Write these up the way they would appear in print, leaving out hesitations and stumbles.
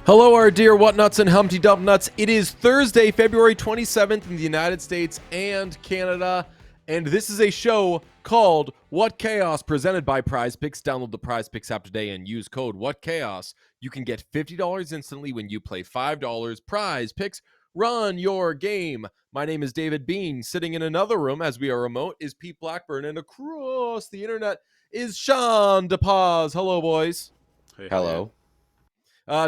Hello, our dear Whatnuts and Humpty Dump Nuts. It is Thursday, February 27th in the United States and Canada, and this is a show called What Chaos, presented by Prize Picks. Download the Prize Picks app today and use code What Chaos. You can get $50 instantly when you play $5. Prize Picks, run your game. My name is David Bean. Sitting in another room, as we are remote, is Pete Blackburn, and across the internet is Sean DePaz. Hello, boys. Hey, Hello.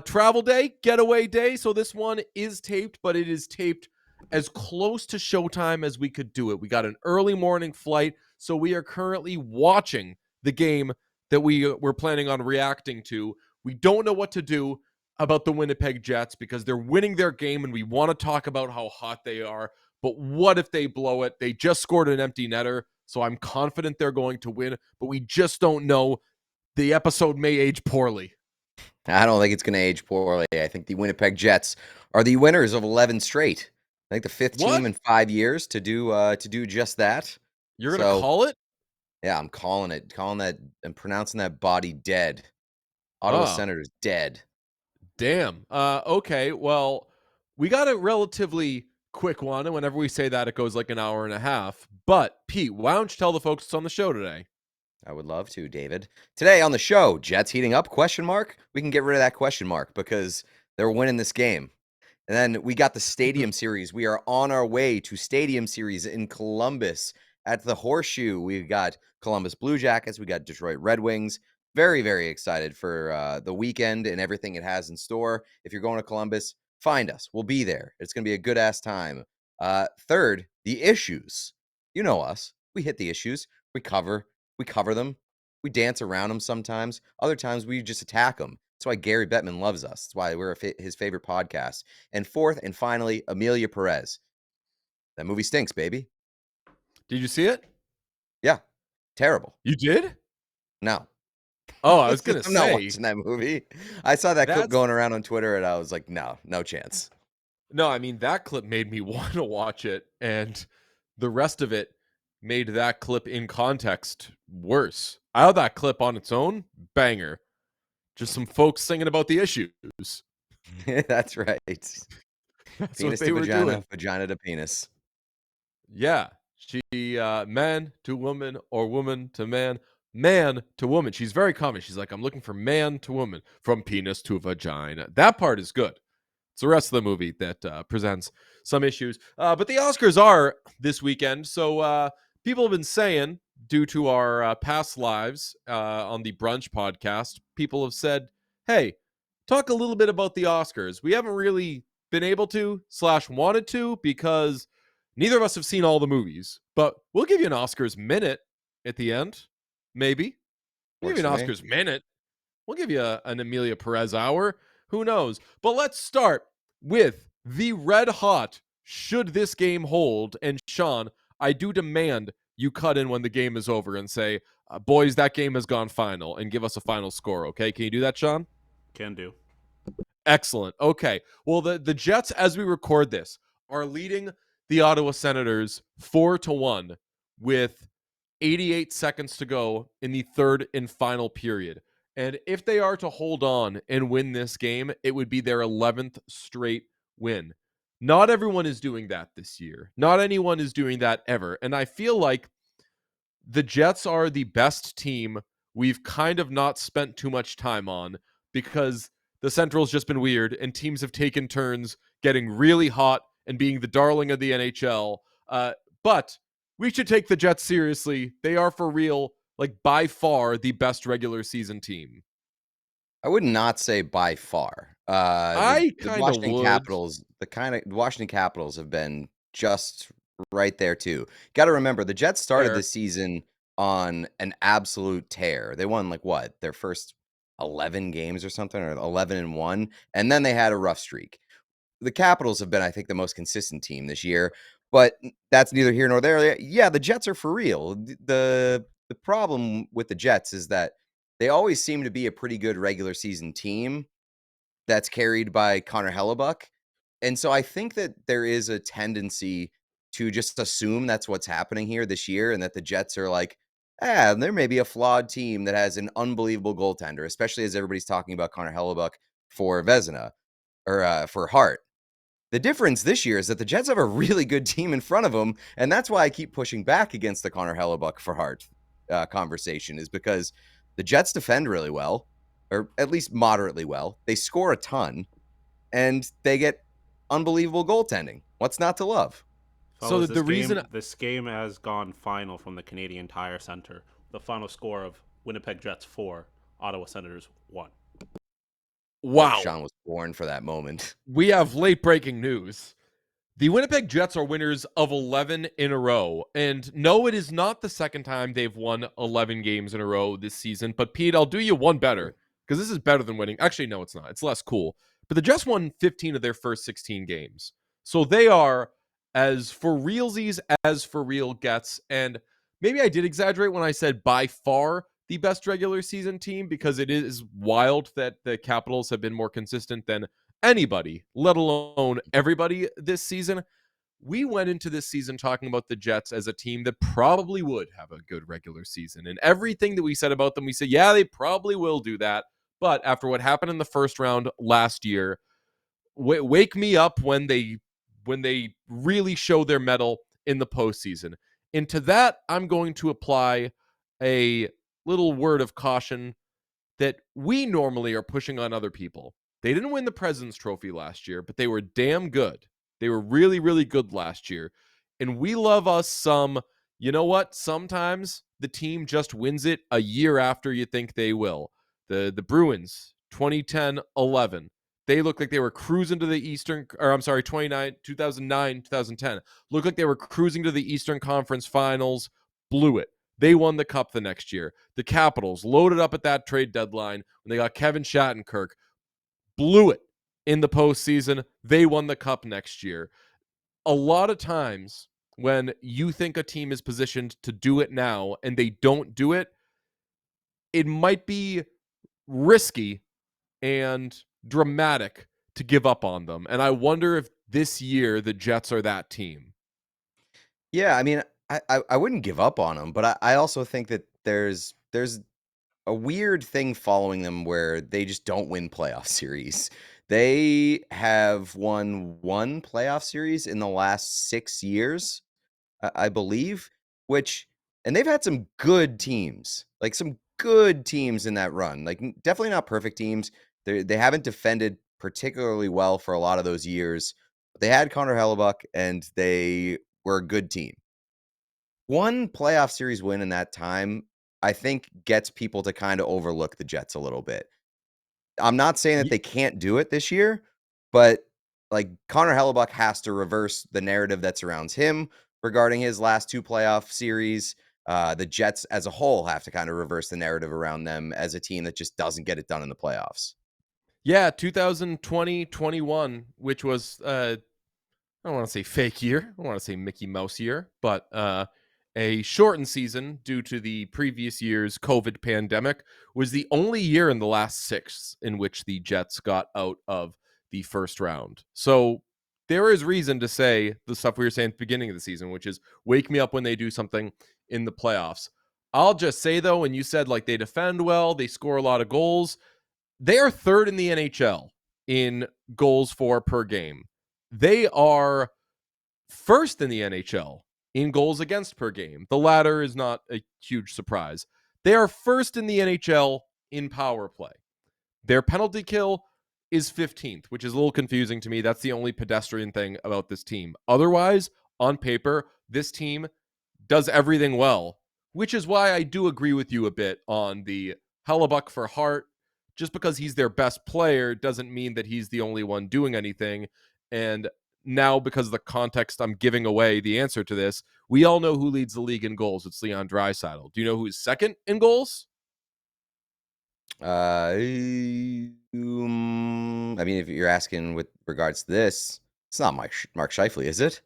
Travel day, getaway day. So this one is taped, but it is taped as close to showtime as we could do it. We got an early morning flight, so we are currently watching the game that we were planning on reacting to. We don't know what to do about the Winnipeg Jets because they're winning their game, and we want to talk about how hot they are. But what if they blow it? They just scored an empty netter, so I'm confident they're going to win, but we just don't know. The episode may age poorly. I don't think it's going to age poorly. I think the Winnipeg Jets are the winners of 11 straight. I think the fifth team in 5 years to do just that. You're going to call it? Yeah, I'm calling it. Calling that and pronouncing that body dead. Ottawa Senators dead. Damn. Okay, well, we got a relatively quick one, and whenever we say that, it goes like an hour and a half. But, Pete, why don't you tell the folks what's on the show today? I would love to, David. Today on the show, Jets heating up, question mark? We can get rid of that question mark because they're winning this game. And then we got the Stadium Series. We are on our way to Stadium Series in Columbus at the Horseshoe. We've got Columbus Blue Jackets. We got Detroit Red Wings. Very, very excited for the weekend and everything it has in store. If you're going to Columbus, find us. We'll be there. It's going to be a good-ass time. Third, the issues. You know us. We hit the issues. We cover them. We dance around them sometimes. Other times we just attack them. That's why Gary Bettman loves us. That's why we're his favorite podcast. And fourth and finally, Amelia Perez. That movie stinks, baby. Did you see it? Yeah. Terrible. You did? No. Oh, I was going to say. I'm not watching that movie. I saw that clip going around on Twitter and I was like, no chance. No, I mean, that clip made me want to watch it. And the rest of it made that clip in context worse. I thought that clip on its own, banger. Just some folks singing about the issues. That's right. That's penis what they to were vagina, doing. vagina to penis. Yeah. She, man to woman or woman to man to woman. She's very common. She's like, I'm looking for man to woman, from penis to vagina. That part is good. It's the rest of the movie that presents some issues. But the Oscars are this weekend, so people have been saying, due to our past lives on the Brunch podcast, people have said, hey, talk a little bit about the Oscars. We haven't really been able to / wanted to because neither of us have seen all the movies. But we'll give you an Oscars minute at the end, maybe. We'll give you an Oscars minute. We'll give you an Amelia Perez hour. Who knows? But let's start with the red hot, should this game hold? And Sean, I do demand you cut in when the game is over and say, boys, that game has gone final, and give us a final score, okay? Can you do that, Sean? Can do. Excellent. Okay. Well, the Jets, as we record this, are leading the Ottawa Senators 4-1 with 88 seconds to go in the third and final period. And if they are to hold on and win this game, it would be their 11th straight win. Not everyone is doing that this year. Not anyone is doing that ever. And I feel like the Jets are the best team we've kind of not spent too much time on because the Central's just been weird and teams have taken turns getting really hot and being the darling of the NHL. But we should take the Jets seriously. They are for real, like by far the best regular season team. I would not say by far. I The kind of Washington would. Capitals, the Washington Capitals have been just right there too. Got to remember the Jets started Fair. this season on an absolute tear. They won like what? Their first 11 games or something, or 11-1, and then they had a rough streak. The Capitals have been, I think, the most consistent team this year, but that's neither here nor there. Yeah, the Jets are for real. The problem with the Jets is that they always seem to be a pretty good regular season team that's carried by Connor Hellebuck. And so I think that there is a tendency to just assume that's what's happening here this year, and that the Jets are like, there may be a flawed team that has an unbelievable goaltender, especially as everybody's talking about Connor Hellebuck for Vezina or for Hart. The difference this year is that the Jets have a really good team in front of them, and that's why I keep pushing back against the Connor Hellebuck for Hart conversation, is because the Jets defend really well, or at least moderately well. They score a ton, and they get unbelievable goaltending. What's not to love? So Fellas, the reason, this game has gone final from the Canadian Tire Center. The final score of Winnipeg Jets 4, Ottawa Senators 1. Like wow, Sean was born for that moment. we have late breaking news. The Winnipeg Jets are winners of 11 in a row. And no, it is not the second time they've won 11 games in a row this season. But Pete, I'll do you one better, because this is better than winning. Actually, no, it's not. It's less cool. But the Jets won 15 of their first 16 games. So they are as for realsies as for real gets. And maybe I did exaggerate when I said by far the best regular season team, because it is wild that the Capitals have been more consistent than anybody, let alone everybody this season. We went into this season talking about the Jets as a team that probably would have a good regular season. And everything that we said about them, we said, yeah, they probably will do that. But after what happened in the first round last year, wake me up when they really show their mettle in the postseason. And to that, I'm going to apply a little word of caution that we normally are pushing on other people. They didn't win the President's Trophy last year, but they were damn good. They were really, really good last year. And we love us some, you know what? Sometimes the team just wins it a year after you think they will. The Bruins, 2010-11. They looked like they were cruising to the Eastern, or I'm sorry, 2009, 2010. Looked like they were cruising to the Eastern Conference Finals, blew it. They won the cup the next year. The Capitals loaded up at that trade deadline when they got Kevin Shattenkirk, blew it in the postseason. They won the cup next year. A lot of times when you think a team is positioned to do it now and they don't do it, it might be risky and dramatic to give up on them. And I wonder if this year the Jets are that team. Yeah, I mean, I wouldn't give up on them, but I also think that there's a weird thing following them where they just don't win playoff series. They have won one playoff series in the last 6 years, I believe, and they've had some good teams, like some good teams in that run, like definitely not perfect teams. They haven't defended particularly well for a lot of those years. But they had Connor Hellebuck, and they were a good team. One playoff series win in that time, I think, gets people to kind of overlook the Jets a little bit. I'm not saying that they can't do it this year, but like Connor Hellebuck has to reverse the narrative that surrounds him regarding his last two playoff series. The Jets as a whole have to kind of reverse the narrative around them as a team that just doesn't get it done in the playoffs. Yeah, 2020-21, which was I don't want to say fake year. I don't want to say Mickey Mouse year, but a shortened season due to the previous year's COVID pandemic was the only year in the last 6 in which the Jets got out of the first round. So there is reason to say the stuff we were saying at the beginning of the season, which is wake me up when they do something in the playoffs. I'll just say, though, when you said like they defend well, they score a lot of goals, they are third in the NHL in goals for per game. They are first in the NHL in goals against per game. The latter is not a huge surprise. They are first in the NHL in power play. Their penalty kill is 15th, which is a little confusing to me. That's the only pedestrian thing about this team. Otherwise, on paper, this team does everything well, which is why I do agree with you a bit on the Hellebuck for Hart. Just because he's their best player doesn't mean that he's the only one doing anything. And now, because of the context, I'm giving away the answer to this. We all know who leads the league in goals. It's Leon Draisaitl. Do you know who's second in goals? I mean, if you're asking with regards to this, it's not Mark Scheifele, is it?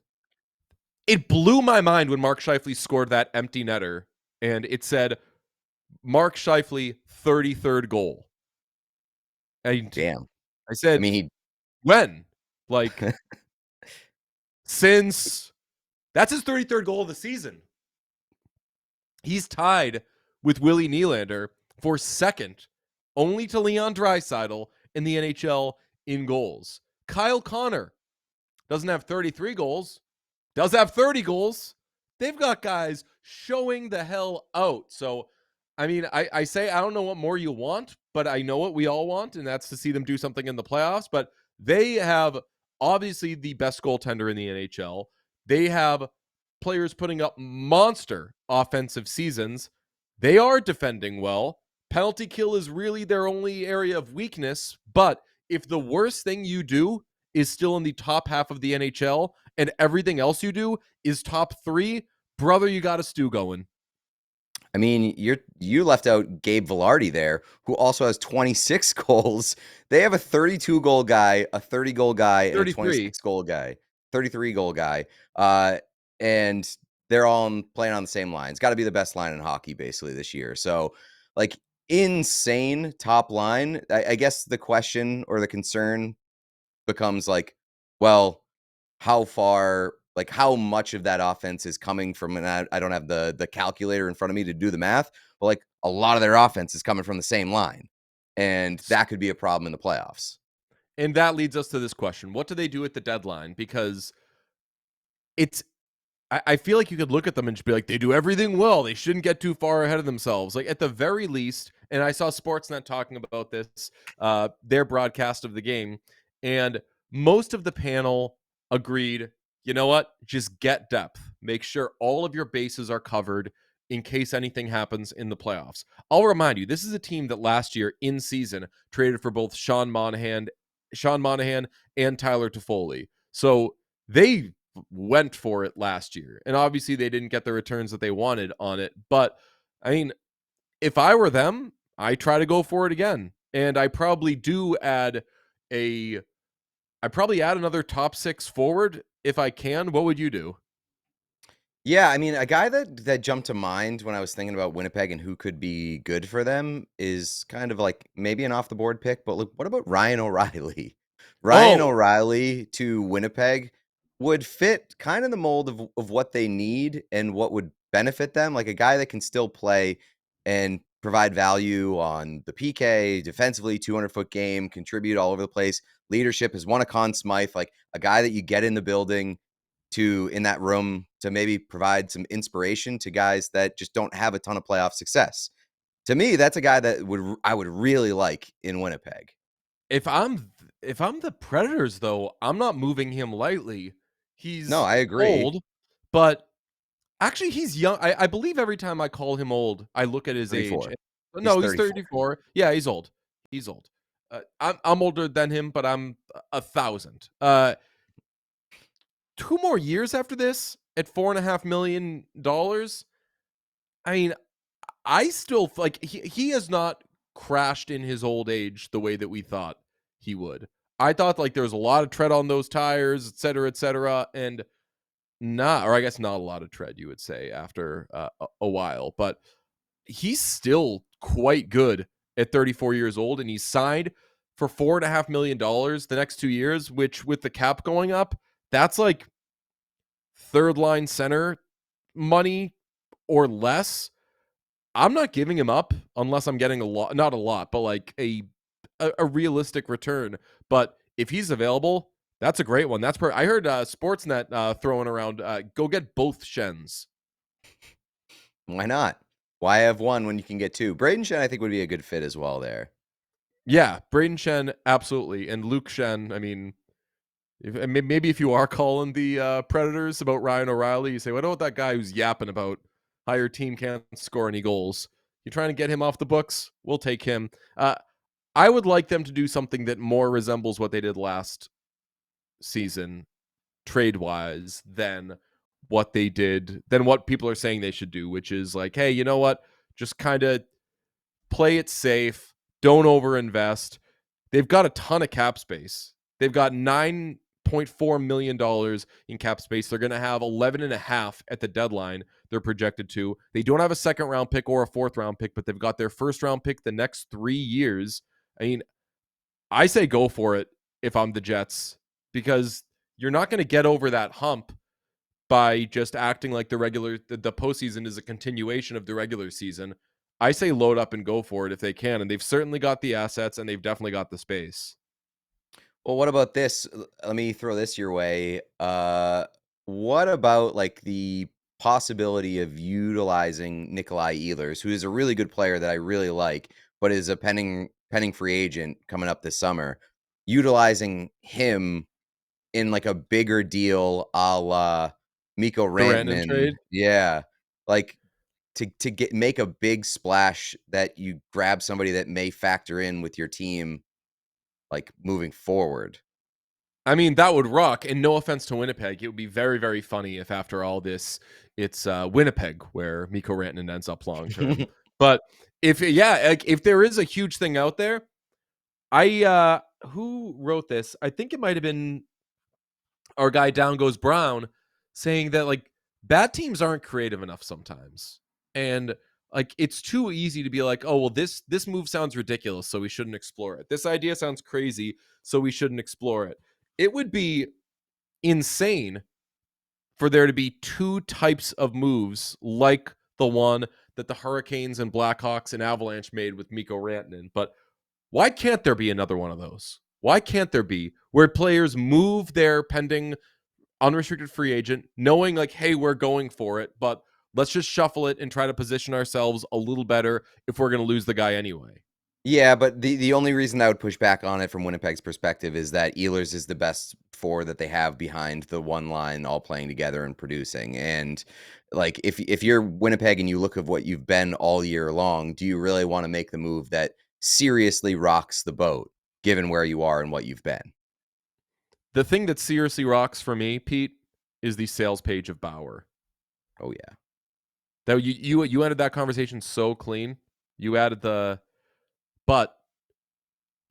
It blew my mind when Mark Scheifele scored that empty netter, and it said Mark Scheifele 33rd goal. And Damn. I I said, mean, when? Like, since that's his 33rd goal of the season. He's tied with Willie Nylander for second, only to Leon Draisaitl in the NHL in goals. Kyle Connor doesn't have 33 goals, does have 30 goals. They've got guys showing the hell out. So, I mean, I say I don't know what more you want, but I know what we all want, and that's to see them do something in the playoffs. But they have obviously the best goaltender in the NHL. They have players putting up monster offensive seasons. They are defending well. Penalty kill is really their only area of weakness. But if the worst thing you do is still in the top half of the NHL and everything else you do is top 3, brother, you got a stew going. I mean, you left out Gabe Vilardi there, who also has 26 goals. They have a 32 goal guy, a 30 goal guy, and a 26 goal guy, 33 goal guy. And they're all playing on the same line. It's got to be the best line in hockey basically this year. So, like, insane top line. I guess the question or the concern becomes like, well, how far, like how much of that offense is coming from, and I don't have the calculator in front of me to do the math, but like a lot of their offense is coming from the same line. And that could be a problem in the playoffs. And that leads us to this question. What do they do at the deadline? Because it's I feel like you could look at them and just be like, they do everything well. They shouldn't get too far ahead of themselves. Like, at the very least, and I saw Sportsnet talking about this, their broadcast of the game, and most of the panel agreed, you know what? Just get depth. Make sure all of your bases are covered in case anything happens in the playoffs. I'll remind you, this is a team that last year in season traded for both Sean Monahan and Tyler Toffoli. So they went for it last year. And obviously they didn't get the returns that they wanted on it. But I mean, if I were them, I try to go for it again. And I probably add another top 6 forward if I can. What would you do? Yeah, I mean, a guy that jumped to mind when I was thinking about Winnipeg and who could be good for them is kind of like maybe an off the board pick, but look, what about Ryan O'Reilly? Ryan Oh, O'Reilly to Winnipeg would fit kind of the mold of what they need and what would benefit them, like a guy that can still play and provide value on the PK, defensively, 200-foot game, contribute all over the place. Leadership, has won a Conn Smythe, like a guy that you get in the building in that room to maybe provide some inspiration to guys that just don't have a ton of playoff success. To me, that's a guy that I would really like in Winnipeg. if I'm the Predators though, I'm not moving him lightly. No, He's I agree. old, but actually he's young. I believe every time I call him old, I look at his age. 34. He's No, he's 34. 34. Yeah, he's old. He's old. I'm older than him, but I'm 1,000. 2 more years after this at $4.5 million. I mean, I still like he has not crashed in his old age the way that we thought he would. I thought like there was a lot of tread on those tires, et cetera, and or I guess not a lot of tread, you would say, after a while, but he's still quite good at 34 years old, and he's signed for $4.5 million the next 2 years, which with the cap going up, that's like third line center money or less. I'm not giving him up unless I'm getting not a lot, but like a realistic return. But if he's available, that's a great one. I heard Sportsnet throwing around, go get both Shens. Why not? Why have one when you can get two? Braden Shen, I think, would be a good fit as well there. Yeah, Braden Shen, absolutely. And Luke Shen, I mean, maybe if you are calling the Predators about Ryan O'Reilly, you say, what about that guy who's yapping about how your team can't score any goals? You trying to get him off the books? We'll take him. I would like them to do something that more resembles what they did last season, trade-wise, than what they did, than what people are saying they should do, which is like, hey, you know what? Just kind of play it safe. Don't overinvest. They've got a ton of cap space. They've got $9.4 million in cap space. They're going to have 11.5 at the deadline. They're projected to. They don't have a second round pick or a fourth round pick, but they've got their first round pick the next 3 years. I mean, I say go for it if I'm the Jets, because you're not going to get over that hump by just acting like the postseason is a continuation of the regular season. I say load up and go for it if they can, and they've certainly got the assets and they've definitely got the space. Well, what about this? Let me throw this your way. What about like the possibility of utilizing Nikolai Ehlers, who is a really good player that I really like, but is a pending free agent coming up this summer, utilizing him in like a bigger deal a la Mikko The Rantanen Rantanen. trade. Yeah. Like to make a big splash that you grab somebody that may factor in with your team like moving forward. I mean, that would rock. And no offense to Winnipeg, it would be very, very funny if after all this, it's Winnipeg where Mikko Rantanen ends up long term. But if there is a huge thing out there, who wrote this? I think it might have been our guy Down Goes Brown, saying that like bad teams aren't creative enough sometimes, and like it's too easy to be like, oh well, this move sounds ridiculous, so we shouldn't explore it. This idea sounds crazy, so we shouldn't explore it. It would be insane for there to be two types of moves like the one that the Hurricanes and Blackhawks and Avalanche made with Mikko Rantanen. But why can't there be another one of those? Why can't there be where players move their pending unrestricted free agent, knowing like, hey, we're going for it, but let's just shuffle it and try to position ourselves a little better if we're going to lose the guy anyway? Yeah, but the only reason I would push back on it from Winnipeg's perspective is that Ehlers is the best four that they have behind the one line, all playing together and producing. And like, if you're Winnipeg and you look at what you've been all year long, do you really want to make the move that seriously rocks the boat, given where you are and what you've been? The thing that seriously rocks for me, Pete, is the sales page of Bauer. Oh yeah. That you ended that conversation so clean. You added but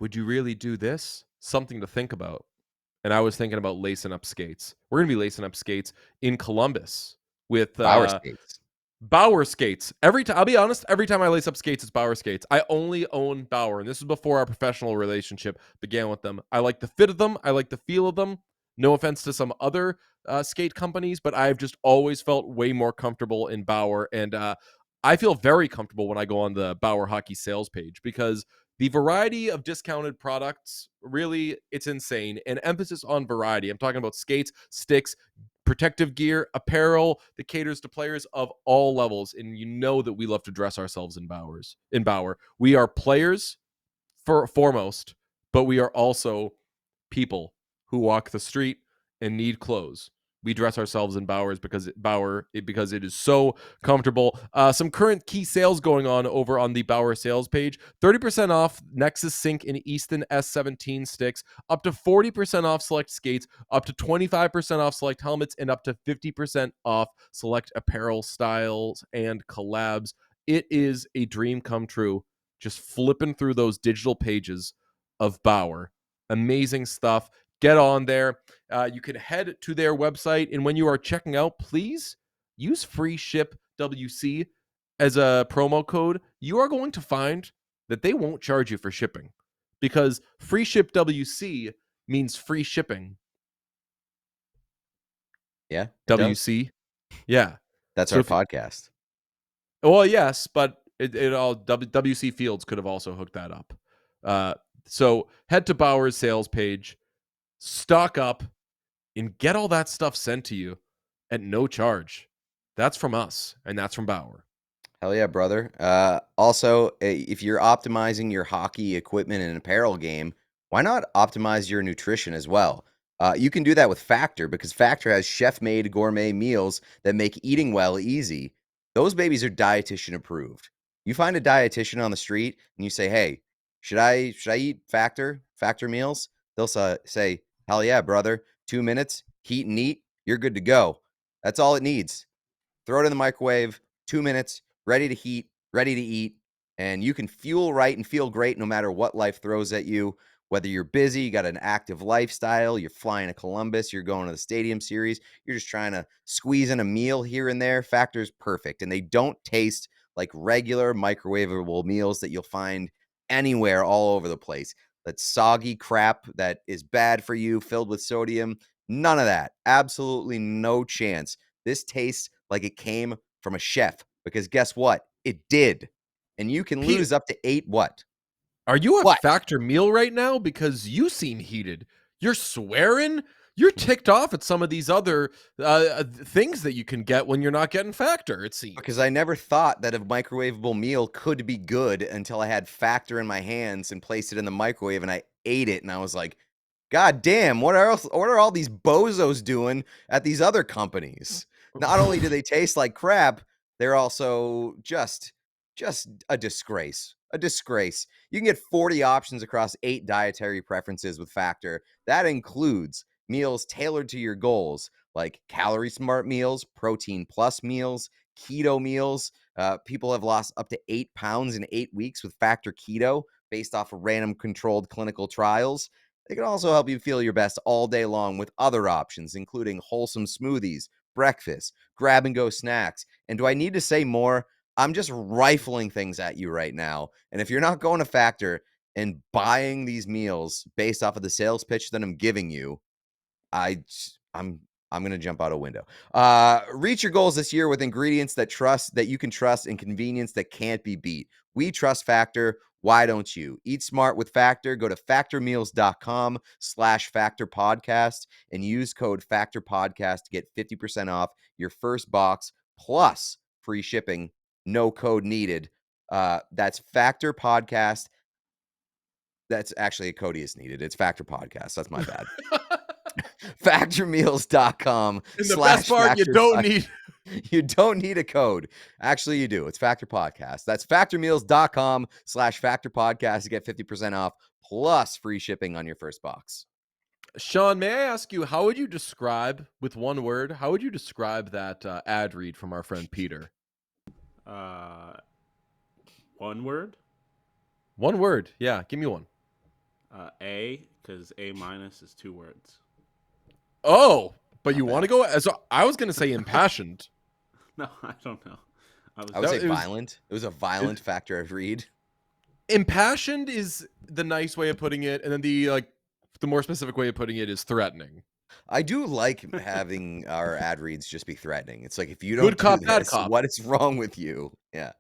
would you really do this? Something to think about. And I was thinking about lacing up skates. We're going to be lacing up skates in Columbus with Power skates. Bauer skates. Every time, I'll be honest, every time I lace up skates, it's Bauer skates. I only own Bauer, and this is before our professional relationship began with them. I like the fit of them. I like the feel of them. No offense to some other skate companies, but I've just always felt way more comfortable in Bauer, and I feel very comfortable when I go on the Bauer hockey sales page because the variety of discounted products, really, it's insane. And emphasis on variety. I'm talking about skates, sticks, protective gear, apparel that caters to players of all levels. And you know that we love to dress ourselves in Bauer. We are players foremost, but we are also people who walk the street and need clothes. We dress ourselves in because it is so comfortable. Some current key sales going on over on the Bauer sales page. 30% off Nexus Sync and Easton S17 sticks, up to 40% off select skates, up to 25% off select helmets, and up to 50% off select apparel styles and collabs. It is a dream come true. Just flipping through those digital pages of Bauer. Amazing stuff. Get on there. You can head to their website, and when you are checking out, please use free ship WC as a promo code. You are going to find that they won't charge you for shipping because free ship WC means free shipping. Yeah, it does. WC. Yeah. That's So our podcast. Well, yes, but it all WC Fields could have also hooked that up. So head to Bauer's sales page, stock up, and get all that stuff sent to you at no charge. That's from us, and that's from Bauer. Hell yeah, brother. Also, if you're optimizing your hockey equipment and apparel game, why not optimize your nutrition as well? You can do that with Factor because Factor has chef-made gourmet meals that make eating well easy. Those babies are dietitian approved. You find a dietitian on the street and you say, "Hey, should I eat Factor meals?" They'll say, "Hell yeah, brother. 2 minutes, heat and eat. You're good to go." That's all it needs. Throw it in the microwave, 2 minutes, ready to heat, ready to eat. And you can fuel right and feel great no matter what life throws at you. Whether you're busy, you got an active lifestyle, you're flying to Columbus, you're going to the Stadium Series, you're just trying to squeeze in a meal here and there. Factor's perfect. And they don't taste like regular microwavable meals that you'll find anywhere all over the place. That soggy crap that is bad for you, filled with sodium. None of that. Absolutely no chance. This tastes like it came from a chef because guess what? It did. And you can Pete, lose up to 8 what? are you a What? Factor meal right now? Because you seem heated. You're swearing. You're ticked off at some of these other things that you can get when you're not getting Factor, it seems. Because I never thought that a microwavable meal could be good until I had Factor in my hands and placed it in the microwave and I ate it and I was like, God damn, what are all these bozos doing at these other companies? Not only do they taste like crap, they're also just a disgrace. A disgrace. You can get 40 options across 8 dietary preferences with Factor. That includes meals tailored to your goals, like calorie smart meals, protein plus meals, keto meals. People have lost up to 8 pounds in 8 weeks with Factor Keto based off of random controlled clinical trials. They can also help you feel your best all day long with other options, including wholesome smoothies, breakfast, grab and go snacks. And do I need to say more? I'm just rifling things at you right now. And if you're not going to Factor and buying these meals based off of the sales pitch that I'm giving you, I'm going to jump out a window. Reach your goals this year with ingredients that you can trust and convenience that can't be beat. We trust Factor. Why don't you? Eat smart with Factor. Go to factormeals.com/Factor Podcast and use code Factor Podcast to get 50% off your first box plus free shipping. No code needed. That's Factor Podcast. That's actually a code is needed. It's Factor Podcast. That's my bad. Factormeals.com And the best part, you don't need a code. Actually, you do. It's Factor Podcast. That's factormeals.com/Factor Podcast to get 50% off plus free shipping on your first box. Sean, may I ask you, how would you describe, with one word, how would you describe that ad read from our friend Peter? One word? One word. Yeah, give me one. A, because A minus is 2 words. Oh, but you want to go? I was going to say impassioned. No, I don't know. I would say violent. It was a violent Factor read. Impassioned is the nice way of putting it, and then the more specific way of putting it is threatening. I do like having our ad reads just be threatening. It's like, if you Good don't cop, do bad this, cop. what is wrong with you? Yeah.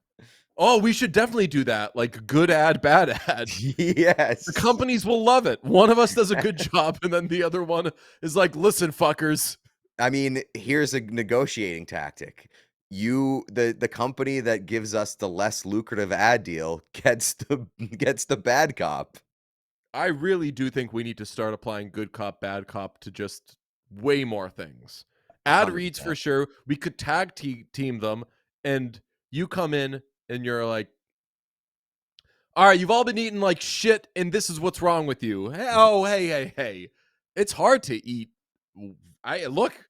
Oh, we should definitely do that. Like good ad, bad ad. Yes. The companies will love it. One of us does a good job, and then the other one is like, listen, fuckers. I mean, here's a negotiating tactic. The company that gives us the less lucrative ad deal gets the bad cop. I really do think we need to start applying good cop, bad cop to just way more things. Ad 100%. reads for sure. We could tag team them, and you come in and you're like, all right, you've all been eating like shit, and this is what's wrong with you. Hey. It's hard to eat. Look,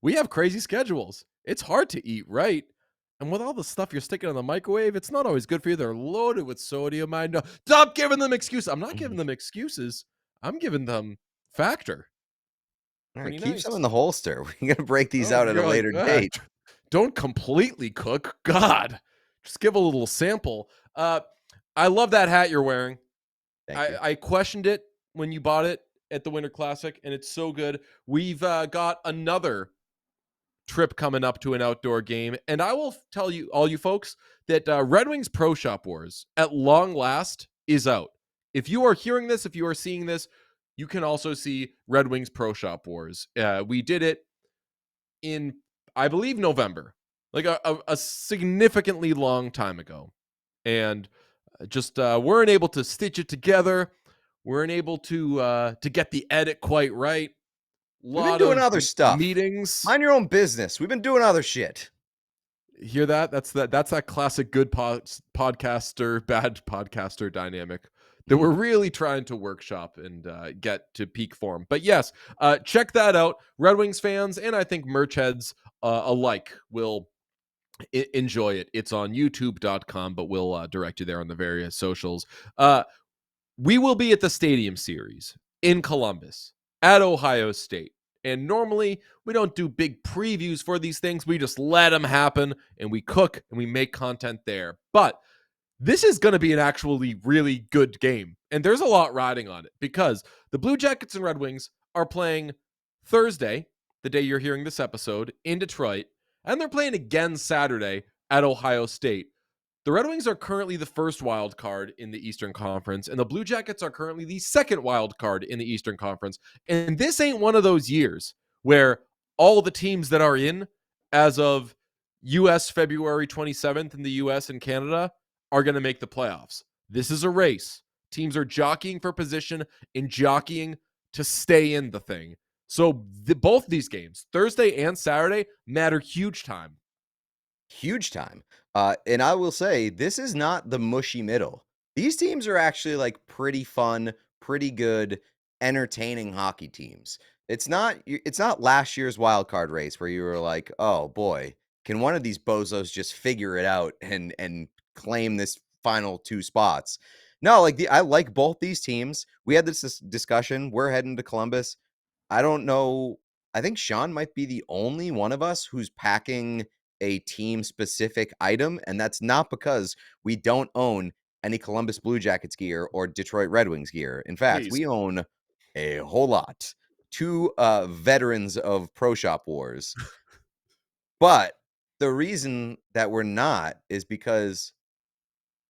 we have crazy schedules. It's hard to eat right. And with all the stuff you're sticking in the microwave, it's not always good for you. They're loaded with sodium. I know. Stop giving them excuses. I'm not giving them excuses. I'm giving them Factor. All right, Pretty keep nice. some in the holster. We're going to break these out at a later date. Don't completely cook. God, just give a little sample. I love that hat you're wearing. I questioned it when you bought it at the Winter Classic, and it's so good. We've got another trip coming up to an outdoor game, and I will tell you, all you folks, that Red Wings Pro Shop Wars at long last is out. If you are hearing this, if you are seeing this, you can also see Red Wings Pro Shop Wars. We did it in, I believe, November. like a significantly long time ago, and just weren't able to stitch it together. Weren't able to get the edit quite right. We've been Lot doing of other stuff. meetings. Mind your own business. We've been doing other shit. Hear that? That's that classic good podcaster, bad podcaster dynamic that we're really trying to workshop and get to peak form. But yes, check that out. Red Wings fans and I think merch heads alike will enjoy it. It's on youtube.com, but we'll direct you there on the various socials. We will be at the Stadium Series in Columbus at Ohio State. And normally we don't do big previews for these things. We just let them happen and we cook and we make content there. But this is going to be an actually really good game. And there's a lot riding on it because the Blue Jackets and Red Wings are playing Thursday, the day you're hearing this episode, in Detroit. And they're playing again Saturday at Ohio State. The Red Wings are currently the first wild card in the Eastern Conference, and the Blue Jackets are currently the second wild card in the Eastern Conference. And this ain't one of those years where all the teams that are in as of US February 27th in the US and Canada are going to make the playoffs. This is a race. Teams are jockeying for position and jockeying to stay in the thing. So both these games, Thursday and Saturday, matter huge time. Huge time. And I will say, this is not the mushy middle. These teams are actually like pretty fun, pretty good, entertaining hockey teams. It's not last year's wild card race where you were like, oh boy, can one of these bozos just figure it out and claim this final two spots? No, I like both these teams. We had this discussion. We're heading to Columbus. I don't know. I think Sean might be the only one of us who's packing a team specific item, and that's not because we don't own any Columbus Blue Jackets gear or Detroit Red Wings gear. In fact, Please. we own a whole lot. Two veterans of Pro Shop Wars. But the reason that we're not is because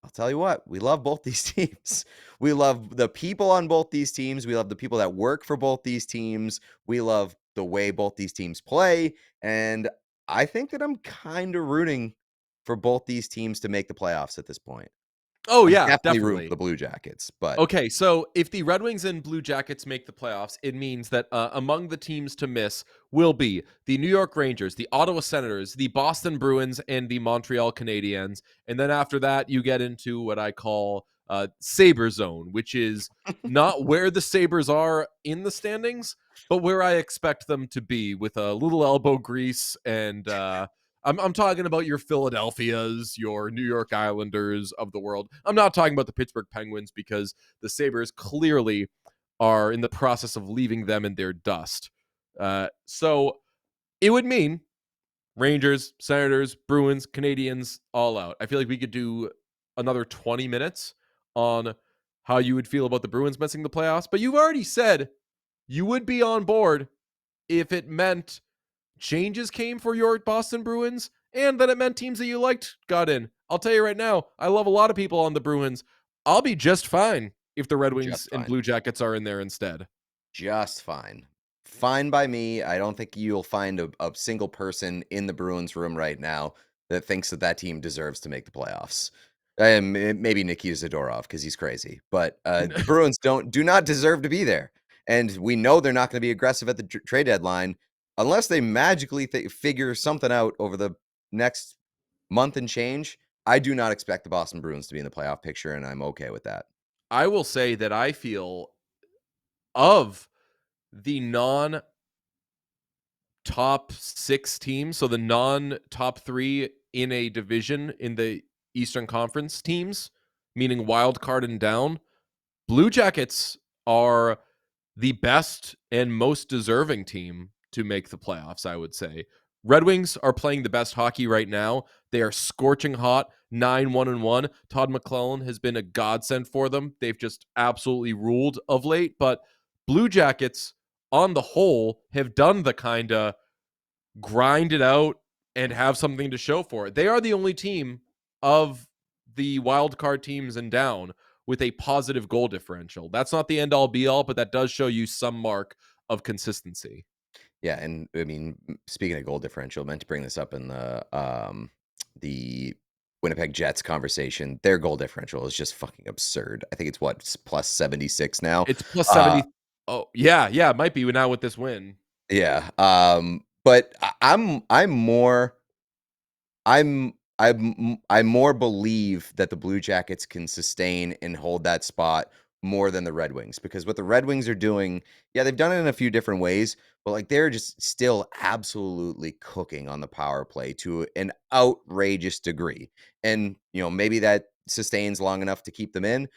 I'll tell you what, we love both these teams. We love the people on both these teams. We love the people that work for both these teams. We love the way both these teams play. And I think that I'm kind of rooting for both these teams to make the playoffs at this point. Oh, I'm yeah, definitely rooting definitely. for the Blue Jackets, but Okay, so if the Red Wings and Blue Jackets make the playoffs, it means that among the teams to miss will be the New York Rangers, the Ottawa Senators, the Boston Bruins, and the Montreal Canadiens. And then after that, you get into what I call Sabre Zone, which is not where the Sabres are in the standings, but where I expect them to be with a little elbow grease and I'm talking about your Philadelphias, your New York Islanders of the world. I'm not talking about the Pittsburgh Penguins because the Sabres clearly are in the process of leaving them in their dust. So it would mean Rangers, Senators, Bruins, Canadians, all out. I feel like we could do another 20 minutes on how you would feel about the Bruins missing the playoffs, but you've already said you would be on board if it meant changes came for your Boston Bruins and that it meant teams that you liked got in. I'll tell you right now, I love a lot of people on the Bruins. I'll be just fine if the Red Wings and Blue Jackets are in there instead. just fine. Fine by me. I don't think you'll find a single person in the Bruins room right now that thinks that team deserves to make the playoffs. Maybe Nikita Zadorov because he's crazy, but the Bruins do not deserve to be there, and we know they're not going to be aggressive at the trade deadline unless they magically figure something out over the next month and change. I do not expect the Boston Bruins to be in the playoff picture, and I'm okay with that. I will say that I feel of the non top 6 teams, so the non top 3 in a division in the Eastern Conference teams, meaning wild card and down, Blue Jackets are the best and most deserving team to make the playoffs, I would say. Red Wings are playing the best hockey right now. They are scorching hot, 9-1-1. Todd McClellan has been a godsend for them. They've just absolutely ruled of late. But Blue Jackets, on the whole, have done the kind of grind it out and have something to show for it. They are the only team of the wild card teams and down with a positive goal differential. That's not the end all be all, but that does show you some mark of consistency. Yeah, and I mean, speaking of goal differential, meant to bring this up in the Winnipeg Jets conversation. Their goal differential is just fucking absurd. I think it's what plus 76 now. It's plus Uh 70. Oh, yeah, it might be now with this win. yeah. But I'm more I more believe that the Blue Jackets can sustain and hold that spot more than the Red Wings, because what the Red Wings are doing, yeah, they've done it in a few different ways, but like they're just still absolutely cooking on the power play to an outrageous degree. And maybe that sustains long enough to keep them in,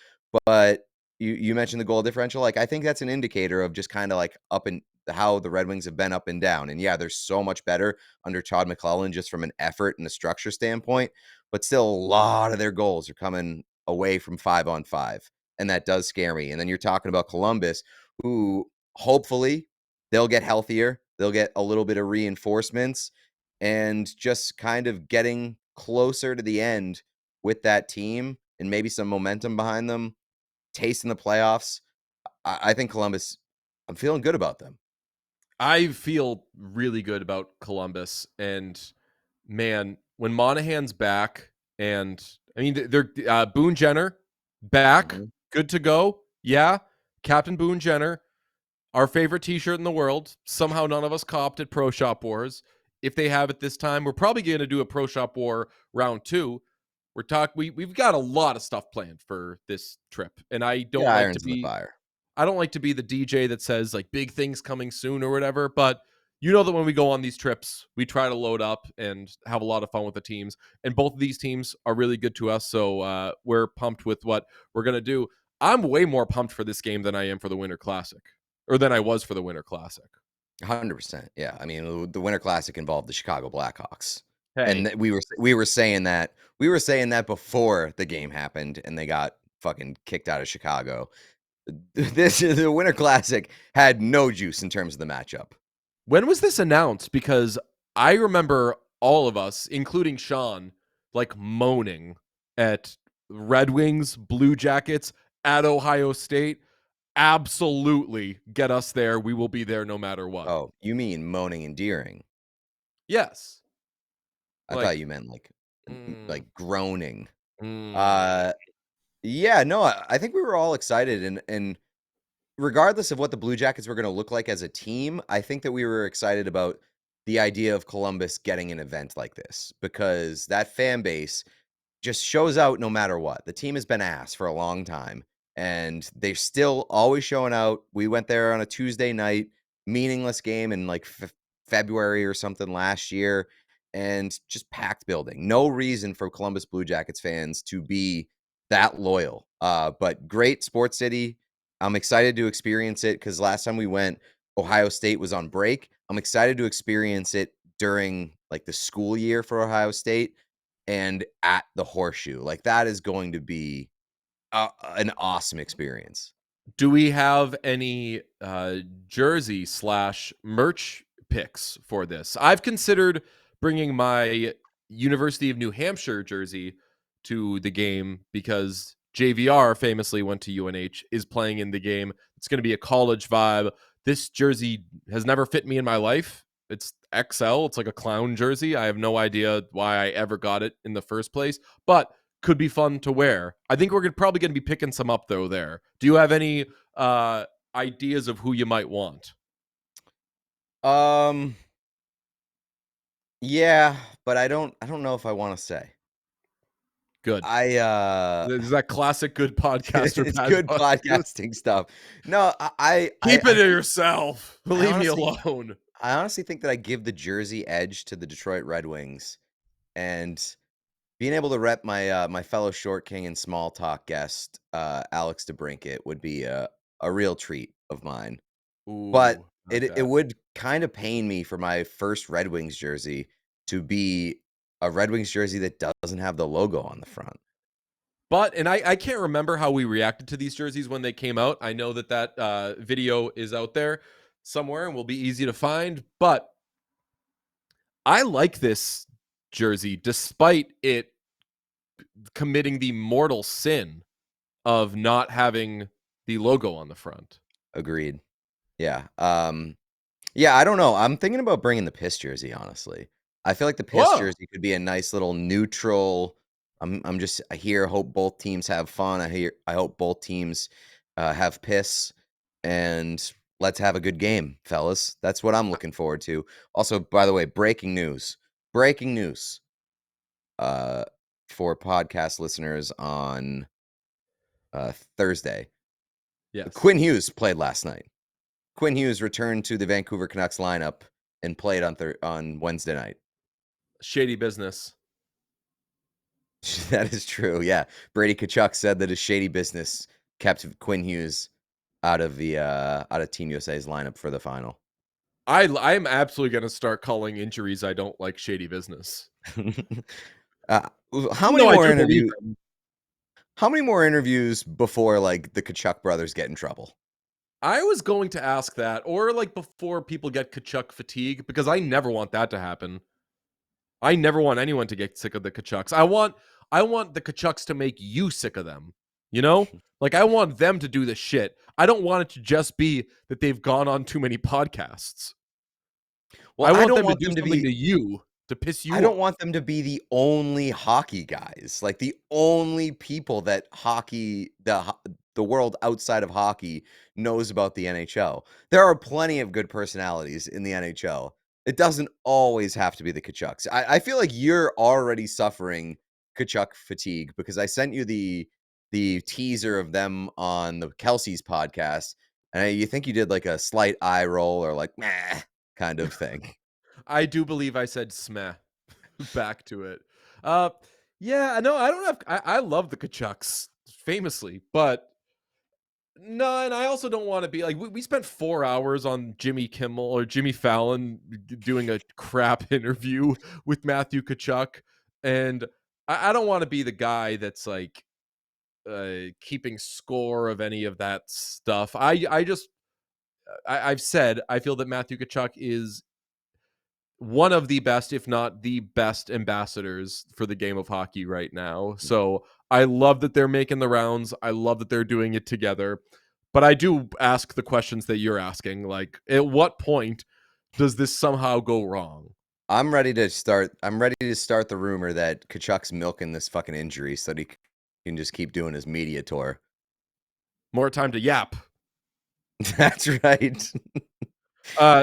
but you mentioned the goal differential. Like I think that's an indicator of just kind of like up and how the Red Wings have been up and down. And yeah, they're so much better under Todd McClellan just from an effort and a structure standpoint, but still a lot of their goals are coming away from 5-on-5, and that does scare me. And then you're talking about Columbus, who hopefully they'll get healthier, they'll get a little bit of reinforcements, and just kind of getting closer to the end with that team and maybe some momentum behind them, tasting the playoffs. I think Columbus, I'm feeling good about them. I feel really good about Columbus, and man, when Monahan's back, and I mean they're Boone Jenner back, Mhm. good to go. Yeah, Captain Boone Jenner, our favorite T-shirt in the world. Somehow none of us copped at Pro Shop Wars. If they have it this time, we're probably going to do a Pro Shop War round 2. We've got a lot of stuff planned for this trip, and Yeah, irons in the fire. I don't like to be the DJ that says like big things coming soon or whatever, but you know that when we go on these trips, we try to load up and have a lot of fun with the teams. And both of these teams are really good to us, so we're pumped with what we're gonna do. I'm way more pumped for this game than I am for the Winter Classic, or than I was for the Winter Classic. 100%. Yeah. I mean, the Winter Classic involved the Chicago Blackhawks. And Hey, we were saying that before the game happened and they got fucking kicked out of Chicago. The Winter Classic had no juice in terms of the matchup. when was this announced? Because I remember all of us, including Sean, like moaning at Red Wings, Blue Jackets at Ohio State. Absolutely get us there. We will be there no matter what. Oh, you mean moaning and deering. Yes. I thought Like, you meant like mm, like groaning. mm. Uh yeah, no, I think we were all excited, and regardless of what the Blue Jackets were going to look like as a team, I think that we were excited about the idea of Columbus getting an event like this, because that fan base just shows out no matter what. The team has been ass for a long time, and they're still always showing out. We went there on a Tuesday night, meaningless game in like February or something last year, and just packed building. No reason for Columbus Blue Jackets fans to be that loyal. But great sports city. I'm excited to experience it because last time we went, Ohio State was on break. I'm excited to experience it during like the school year for Ohio State and at the Horseshoe. Like that is going to be an awesome experience. Do we have any jersey slash merch picks for this? I've considered bringing my University of New Hampshire jersey to the game because JVR famously went to UNH, is playing in the game. It's going to be a college vibe. This jersey has never fit me in my life. It's XL. It's like a clown jersey. I have no idea why I ever got it in the first place, but could be fun to wear. I think we're probably going to be picking some up though there. Do you have any ideas of who you might want? Um, yeah, but I don't know if I want to say. Good. I Is that classic good podcaster it's bad good podcast? podcasting stuff. No, Keep I it to yourself. I Leave me honestly alone. I honestly think that I give the jersey edge to the Detroit Red Wings, and being able to rep my fellow short king and small talk guest Alex DeBrinket would be a real treat of mine. But Ooh, not it bad. would kind of pain me for my first Red Wings jersey to be a Red Wings jersey that doesn't have the logo on the front. But and I can't remember how we reacted to these jerseys when they came out. I know that video is out there somewhere and will be easy to find. But I like this jersey despite it committing the mortal sin of not having the logo on the front. Agreed. Yeah. Yeah, I don't know. I'm thinking about bringing the Piss jersey, honestly. I feel like the Piss Whoa. jersey could be a nice little neutral. I'm just I hear hope both teams have fun. I hope both teams have piss, and let's have a good game, fellas. That's what I'm looking forward to. Also, by the way, breaking news. Breaking news. Uh for podcast listeners on Thursday. Yes. Quinn Hughes played last night. Quinn Hughes returned to the Vancouver Canucks lineup and played on Wednesday night. Shady business. That is true. Yeah, Brady Tkachuk said that his shady business kept Quinn Hughes out of Team USA's lineup for the final. I'm absolutely going to start calling injuries I don't like shady business. uh, how Even many though I more do believe interviews? them. How many more interviews before like the Tkachuk brothers get in trouble? I was going to ask that, or like before people get Tkachuk fatigue, because I never want that to happen. I never want anyone to get sick of the Tkachuks. I want the Tkachuks to make you sick of them. You know? Like I want them to do the shit. I don't want it to just be that they've gone on too many podcasts. Well, I I want don't them to want do them to something be to you to piss I you don't off. want them to be the only hockey guys, like the only people that the world outside of hockey knows about the NHL. There are plenty of good personalities in the NHL. It doesn't always have to be the Tkachuks. I feel like you're already suffering Tkachuk fatigue because I sent you the teaser of them on the Kelsey's podcast, and you think you did like a slight eye roll or like meh kind of thing. I do believe I said smeh back to it. Uh yeah, no, I don't have I love the Tkachuks famously, but no, and I also don't want to be like we spent 4 hours on Jimmy Kimmel or Jimmy Fallon doing a crap interview with Matthew Tkachuk, and I don't want to be the guy that's like keeping score of any of that stuff. I've said I feel that Matthew Tkachuk is one of the best, if not the best ambassadors for the game of hockey right now. So I love that they're making the rounds. I love that they're doing it together. But I do ask the questions that you're asking. Like, at what point does this somehow go wrong? I'm ready to start. I'm ready to start the rumor that Kachuk's milking this fucking injury so that he can just keep doing his media tour. More time to yap. That's right.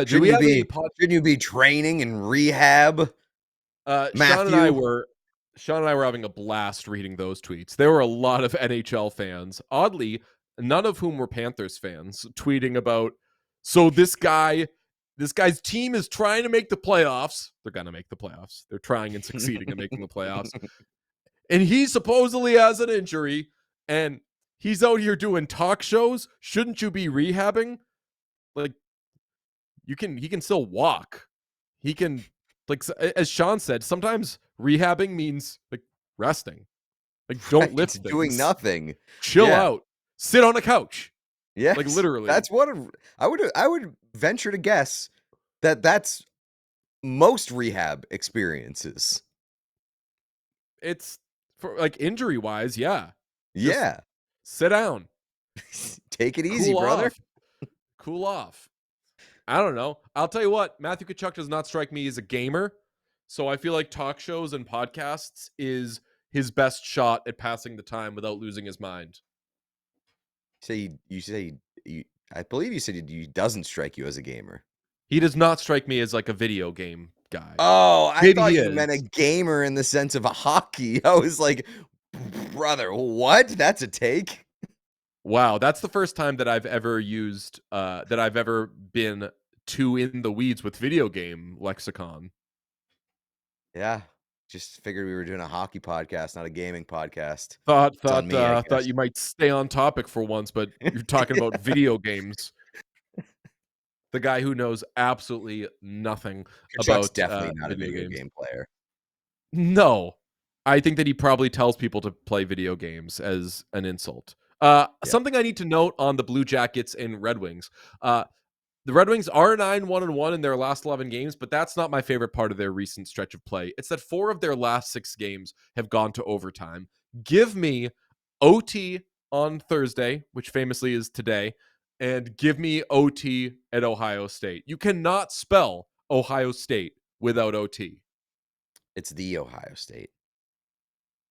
Do we have a pod? Shouldn't you be training and rehab, Sean and I Matthew? were having a blast reading those tweets. There were a lot of NHL fans, oddly, none of whom were Panthers fans, tweeting about. So this guy's team is trying to make the playoffs. They're gonna make the playoffs. They're trying and succeeding in making the playoffs. And he supposedly has an injury, and he's out here doing talk shows. Shouldn't you be rehabbing? Like he can still walk. He can, like, as Sean said, sometimes rehabbing means like resting. Like don't lift Right, doing things. nothing. Chill Yeah. out. Sit on a couch. Yes, Like literally. That's what I would venture to guess that that's most rehab experiences. It's for like injury wise, yeah. Just Yeah, sit down. take it easy, Cool brother. off. Cool off. I don't know. I'll tell you what, Matthew Tkachuk does not strike me as a gamer. So I feel like talk shows and podcasts is his best shot at passing the time without losing his mind. You say you, I believe you said he doesn't strike you as a gamer. He does not strike me as like a video game guy. Oh, I Maybe thought he you meant a is. gamer in the sense of a hockey. I was like, brother, what? That's a take? Wow, that's the first time that I've ever used that I've ever been too in the weeds with video game lexicon. Yeah. Just figured we were doing a hockey podcast, not a gaming podcast. Thought It's on me, I thought guess. you might stay on topic for once, but you're talking about video games. The guy who knows absolutely nothing Kachuk's about definitely not a video video games. game player. No, I think that he probably tells people to play video games as an insult. Yeah. Something I need to note on the Blue Jackets and Red Wings. The Red Wings are 9-1-1 in their last 11 games, but that's not my favorite part of their recent stretch of play. It's that 4 of their last 6 games have gone to overtime. Give me OT on Thursday, which famously is today, and give me OT at Ohio State. You cannot spell Ohio State without OT. It's the Ohio State.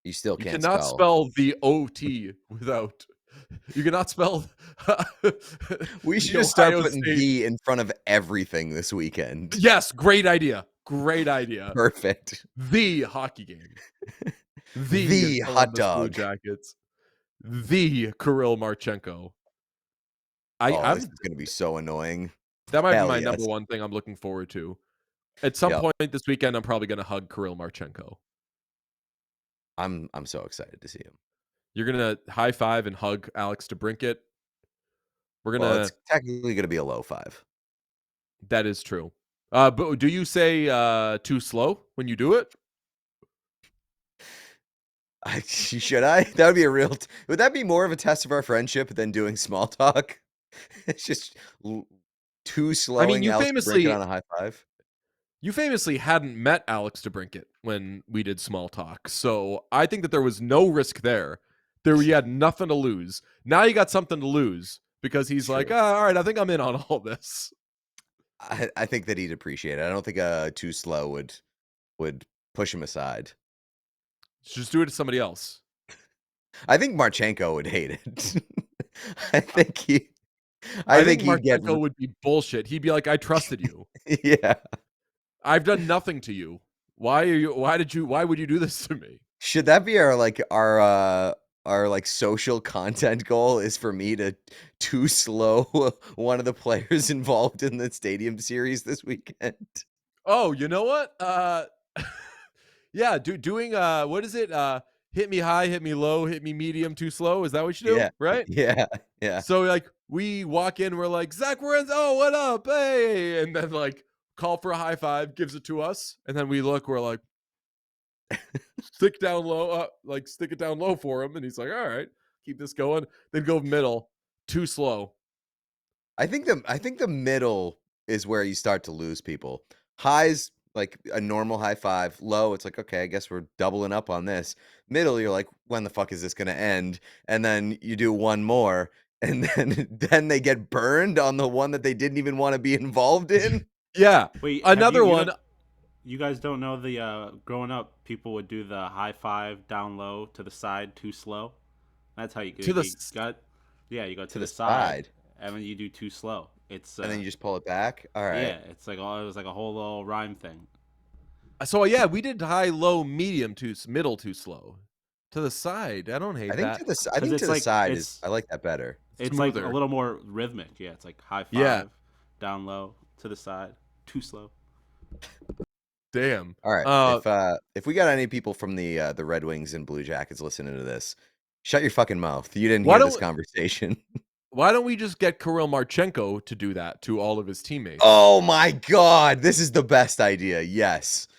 You still You can't cannot spell the OT without. You cannot spell. We the should just start Ohio putting State. the in front of everything this weekend. Yes, great idea. Great idea. Perfect. The hockey game. The hot Columbus Blue dog. Jackets. The Kirill Marchenko. This I'm is going to be so annoying. that might be Hell my yes. number one thing I'm looking forward to. At some Yep. point this weekend, I'm probably going to hug Kirill Marchenko. I'm so excited to see him. You're going to high five and hug Alex DeBrincat. We're going Well, to. it's technically going to be a low 5. That is true. But do you say too slow when you do it? Should I? That would be a real. Would that be more of a test of our friendship than doing small talk? It's just too slowing. I mean, you Alex famously DeBrincat on a high 5. You famously hadn't met Alex DeBrincat when we did small talk, so I think that there was no risk there. You had nothing to lose. Now you got something to lose because he's True. like, all right, I think I'm in on all this. I think that he'd appreciate it. I don't think too slow would push him aside. Just do it to somebody else. I think Marchenko would hate it. I think he'd Marchenko get. would be bullshit. He'd be like, I trusted you. Yeah. I've done nothing to you. Why would you do this to me? Should that be our social content goal is for me to too slow one of the players involved in the stadium series this weekend? Oh, you know what? Yeah, doing what is it? Hit me high, hit me low, hit me medium, too slow. Is that what you do? Yeah. Right? Yeah. So like we walk in, we're like, Zach Wentz, oh, what up? Hey, and then like call for a high five, gives it to us, and then we look, we're like, stick it down low for him, and he's like, all right, keep this going. Then go middle, too slow. I think the middle is where you start to lose people. Highs, like a normal high 5. Low, it's like, okay, I guess we're doubling up on this. Middle, you're like, when the fuck is this going to end? And then you do one more, and then they get burned on the one that they didn't even want to be involved in. Yeah. Wait, another one. You guys don't know the growing up, people would do the high 5 down low to the side, too slow. That's how you go. You go to the side, and then you do too slow. It's and then you just pull it back. All right. Yeah, it was like a whole little rhyme thing. So yeah, we did high, low, medium, middle, too slow. To the side, I don't hate that. I think to the side is. I like that better. It's like a little more rhythmic. Yeah, it's like high 5, down low, to the side, too slow. Damn. All right. If we got any people from the Red Wings and Blue Jackets listening to this, shut your fucking mouth. You didn't hear this conversation. Why don't we just get Kirill Marchenko to do that to all of his teammates? Oh my God, this is the best idea. Yes,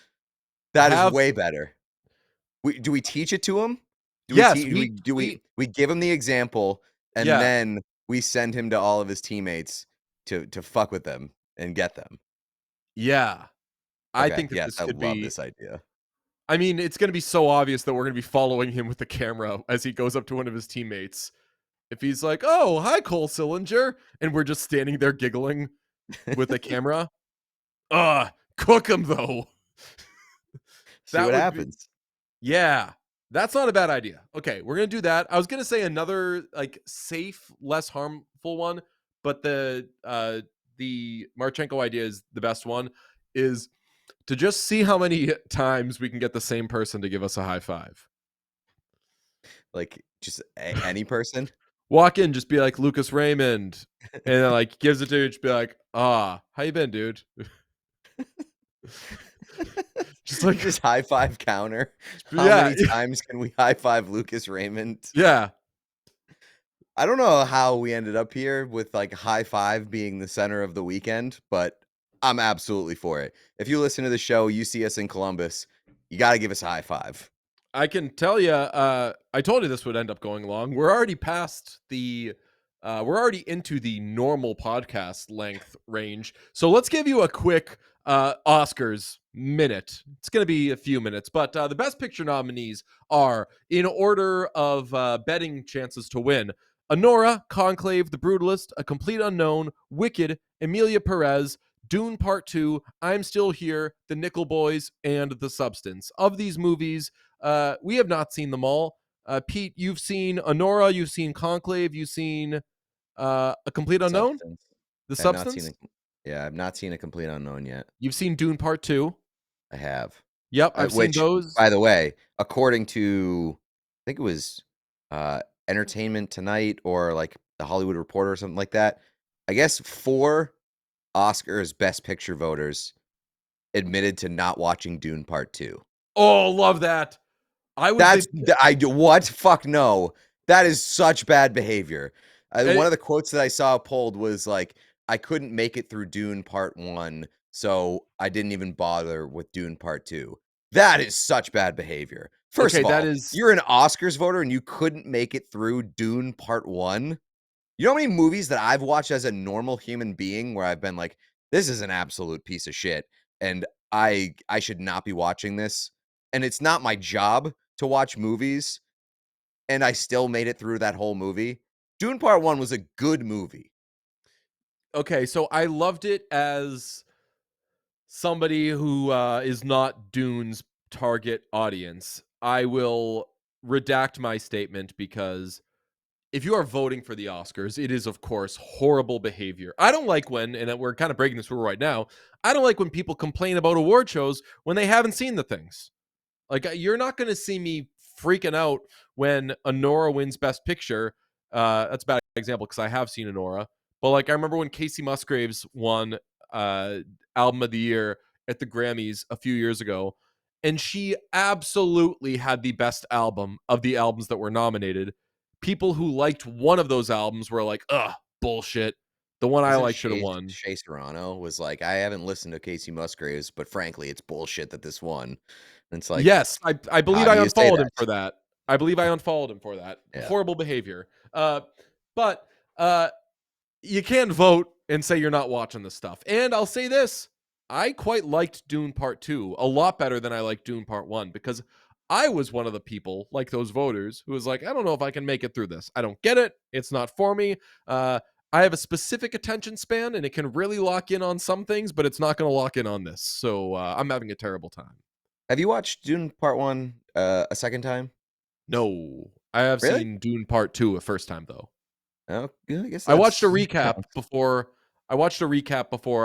that is way better. Do we teach it to him? We give him the example, and then we send him to all of his teammates to fuck with them and get them. Yeah. Okay, I think that I love this idea. I mean, it's going to be so obvious that we're going to be following him with the camera as he goes up to one of his teammates. If he's like, oh, hi, Cole Sillinger, and we're just standing there giggling with the camera. Cook him, though. See what happens. Yeah, that's not a bad idea. Okay, we're going to do that. I was going to say another like safe, less harmful one, but the Marchenko idea is the best one, is to just see how many times we can get the same person to give us a high five. Like just any person? Walk in, just be like Lucas Raymond, and then like gives it to you, just be like, how you been, dude? just high five counter. How many times can we high five Lucas Raymond? Yeah. I don't know how we ended up here with like high five being the center of the weekend, but I'm absolutely for it. If you listen to the show, you see us in Columbus, you got to give us a high five. I can tell you, I told you this would end up going long. We're already past we're already into the normal podcast length range. So let's give you a quick Oscars minute. It's going to be a few minutes, but the Best Picture nominees are, in order of betting chances to win, Honora, Conclave, The Brutalist, A Complete Unknown, Wicked, Emilia Perez, Dune Part 2, I'm Still Here, The Nickel Boys, and The Substance. Of these movies, we have not seen them all. Pete, you've seen Honora, you've seen Conclave, you've seen A Complete Unknown? Substance. The I have not seen Substance? I've not seen A Complete Unknown yet. You've seen Dune Part 2? I have. Yep, I've seen Which, those. by the way, according to, I think it was Entertainment Tonight or like the Hollywood Reporter or something like that, I guess 4 Oscars Best Picture voters admitted to not watching Dune Part 2. Oh, love that. What? Fuck no. That is such bad behavior. One of the quotes that I saw pulled was like, I couldn't make it through Dune Part 1, so I didn't even bother with Dune Part 2. That is such bad behavior. First of all, you're an Oscars voter and you couldn't make it through Dune Part 1. You know how many movies that I've watched as a normal human being where I've been like, this is an absolute piece of shit, and I should not be watching this. And it's not my job to watch movies, and I still made it through that whole movie. Dune Part 1 was a good movie. Okay, so I loved it as somebody who is not Dune's target audience. I will redact my statement because if you are voting for the Oscars, it is, of course, horrible behavior. I don't like when, and we're kind of breaking this rule right now, I don't like when people complain about award shows when they haven't seen the things. Like, you're not going to see me freaking out when Honora wins Best Picture. That's a bad example because I have seen Honora. But, like, I remember when Casey Musgraves won Album of the Year at the Grammys a few years ago, and she absolutely had the best album of the albums that were nominated. People who liked one of those albums were like, ugh, bullshit. The one I like should have won. Shea Serrano was like, I haven't listened to Casey Musgraves, but frankly, it's bullshit that this won. And it's like, yes, I believe I unfollowed him for that. Yeah. Horrible behavior. But you can vote and say you're not watching this stuff. And I'll say this. I quite liked Dune Part 2 a lot better than I liked Dune Part 1 because I was one of the people, like those voters, who was like, I don't know if I can make it through this. I don't get it. It's not for me. I have a specific attention span, and it can really lock in on some things, but it's not going to lock in on this. So I'm having a terrible time. Have you watched Dune Part 1 a second time? No. I have seen Dune Part 2 a first time, though. Oh, I guess I watched a recap before